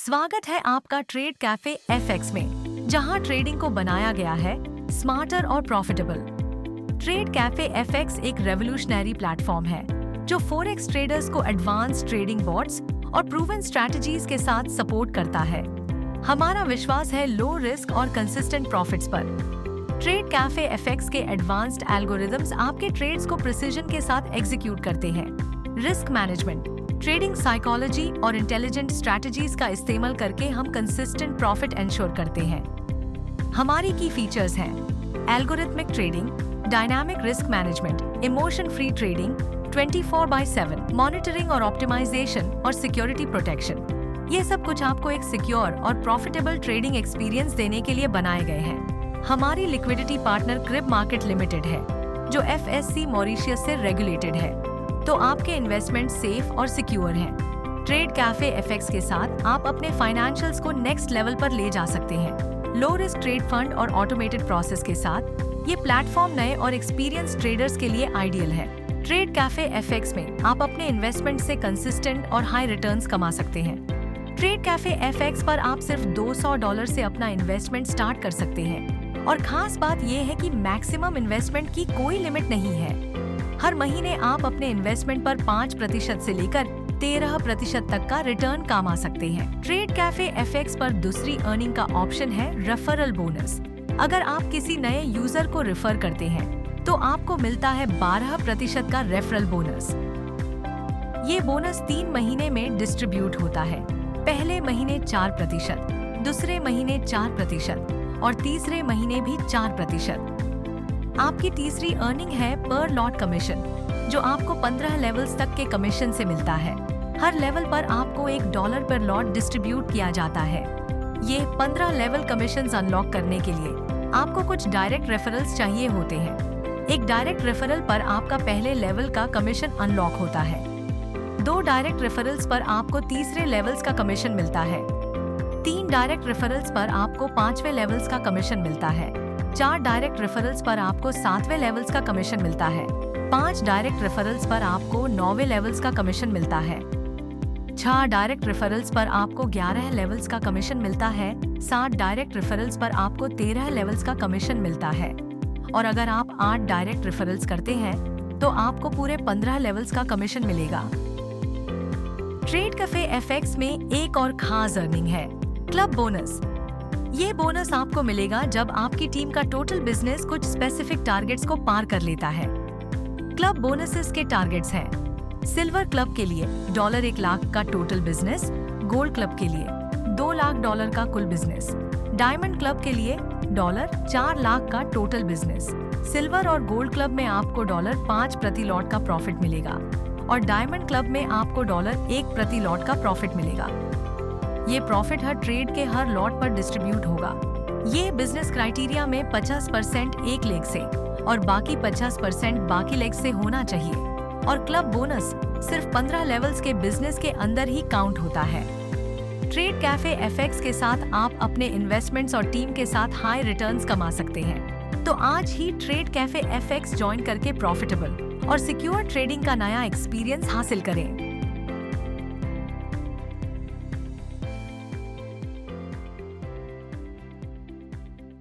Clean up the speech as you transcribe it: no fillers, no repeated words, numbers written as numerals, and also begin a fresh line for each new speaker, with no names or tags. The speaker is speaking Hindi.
स्वागत है आपका ट्रेड कैफे एफएक्स में, जहां ट्रेडिंग को बनाया गया है स्मार्टर और प्रॉफिटेबल। ट्रेड कैफे एफएक्स एक रेवोल्यूशनरी प्लेटफॉर्म है जो फॉरेक्स ट्रेडर्स को एडवांस ट्रेडिंग बॉट्स और प्रूवन स्ट्रैटेजीज के साथ सपोर्ट करता है। हमारा विश्वास है लो रिस्क और कंसिस्टेंट प्रॉफिट्स पर। ट्रेड कैफे एफएक्स के एडवांस्ड एल्गोरिदम्स आपके ट्रेड्स को प्रिसीजन के साथ एग्जीक्यूट करते हैं। रिस्क मैनेजमेंट, ट्रेडिंग साइकोलॉजी और इंटेलिजेंट स्ट्रैटेजीज का इस्तेमाल करके हम कंसिस्टेंट प्रॉफिट एंश्योर करते हैं। हमारी की फीचर्स हैं algorithmic trading, dynamic risk management, emotion free trading, 24/7 monitoring और ऑप्टिमाइजेशन और सिक्योरिटी प्रोटेक्शन। ये सब कुछ आपको एक सिक्योर और प्रॉफिटेबल ट्रेडिंग एक्सपीरियंस देने के लिए बनाए गए हैं। हमारी liquidity partner crib market limited है, जो FSC मॉरिशियस से रेगुलेटेड है, तो आपके इन्वेस्टमेंट सेफ और सिक्योर हैं। ट्रेड कैफे एफएक्स के साथ आप अपने फाइनेंशियल्स को नेक्स्ट लेवल पर ले जा सकते हैं। लो रिस्क ट्रेड फंड और ऑटोमेटेड प्रोसेस के साथ ये प्लेटफॉर्म नए और एक्सपीरियंस ट्रेडर्स के लिए आइडियल है। ट्रेड कैफे एफएक्स में आप अपने इन्वेस्टमेंट से कंसिस्टेंट और हाई रिटर्न्स कमा सकते हैं। ट्रेड कैफे एफएक्स पर आप सिर्फ $200 से अपना इन्वेस्टमेंट स्टार्ट कर सकते हैं, और खास बात यह है कि मैक्सिमम इन्वेस्टमेंट की कोई लिमिट नहीं है। हर महीने आप अपने इन्वेस्टमेंट पर 5% से लेकर 13% तक का रिटर्न कमा सकते हैं। ट्रेड कैफे एफएक्स पर दूसरी अर्निंग का ऑप्शन है रेफरल बोनस। अगर आप किसी नए यूजर को रेफर करते हैं तो आपको मिलता है 12% का रेफरल बोनस। ये बोनस 3 महीने में डिस्ट्रीब्यूट होता है। पहले महीने 4%, दूसरे महीने 4% और तीसरे महीने भी 4%। आपकी तीसरी अर्निंग है पर लॉट कमीशन, जो आपको 15 लेवल्स तक के कमीशन से मिलता है। हर लेवल पर आपको $1 पर लॉट डिस्ट्रीब्यूट किया जाता है। ये 15 लेवल कमीशन अनलॉक करने के लिए आपको कुछ डायरेक्ट रेफरल्स चाहिए होते हैं। एक डायरेक्ट रेफरल पर आपका पहले लेवल का कमीशन अनलॉक होता है। 2 डायरेक्ट रेफरल्स पर आपको तीसरे लेवल्स का कमीशन मिलता है। 3 डायरेक्ट रेफरल्स पर आपको 5वें लेवल्स का कमीशन मिलता है। 4 डायरेक्ट रेफरल्स पर आपको 7वें लेवल्स का कमीशन मिलता है। 5 डायरेक्ट रेफरल्स पर आपको 9वें लेवल्स का कमीशन मिलता है। 6 डायरेक्ट रेफरल्स पर आपको 11 लेवल्स का कमीशन मिलता है। 7 डायरेक्ट रेफरल्स पर आपको 13 लेवल्स का कमीशन मिलता है। और अगर आप 8 डायरेक्ट रेफरल्स करते हैं तो आपको पूरे 15 लेवल्स का कमीशन मिलेगा। ट्रेड कैफे एफएक्स में एक और खास अर्निंग है क्लब बोनस। ये बोनस आपको मिलेगा जब आपकी टीम का टोटल बिजनेस कुछ स्पेसिफिक टारगेट्स को पार कर लेता है। क्लब बोनसेस के टारगेट्स हैं सिल्वर क्लब के लिए $1 लाख का टोटल बिजनेस, गोल्ड क्लब के लिए $2 लाख का कुल बिजनेस, डायमंड क्लब के लिए $4 लाख का टोटल बिजनेस। सिल्वर और गोल्ड क्लब में आपको $5 प्रति लॉट का प्रॉफिट मिलेगा, और डायमंड क्लब में आपको $1 प्रति लॉट का प्रॉफिट मिलेगा। ये प्रॉफिट हर ट्रेड के हर लॉट पर डिस्ट्रीब्यूट होगा। ये बिजनेस क्राइटेरिया में 50% एक लेग से और बाकी 50% बाकी लेग से होना चाहिए, और क्लब बोनस सिर्फ 15 लेवल्स के बिजनेस के अंदर ही काउंट होता है। ट्रेड कैफे एफएक्स के साथ आप अपने इन्वेस्टमेंट्स और टीम के साथ हाई रिटर्न्स कमा सकते हैं। तो आज ही ट्रेड कैफे एफएक्स ज्वाइन करके प्रॉफिटेबल और सिक्योर ट्रेडिंग का नया एक्सपीरियंस हासिल करें।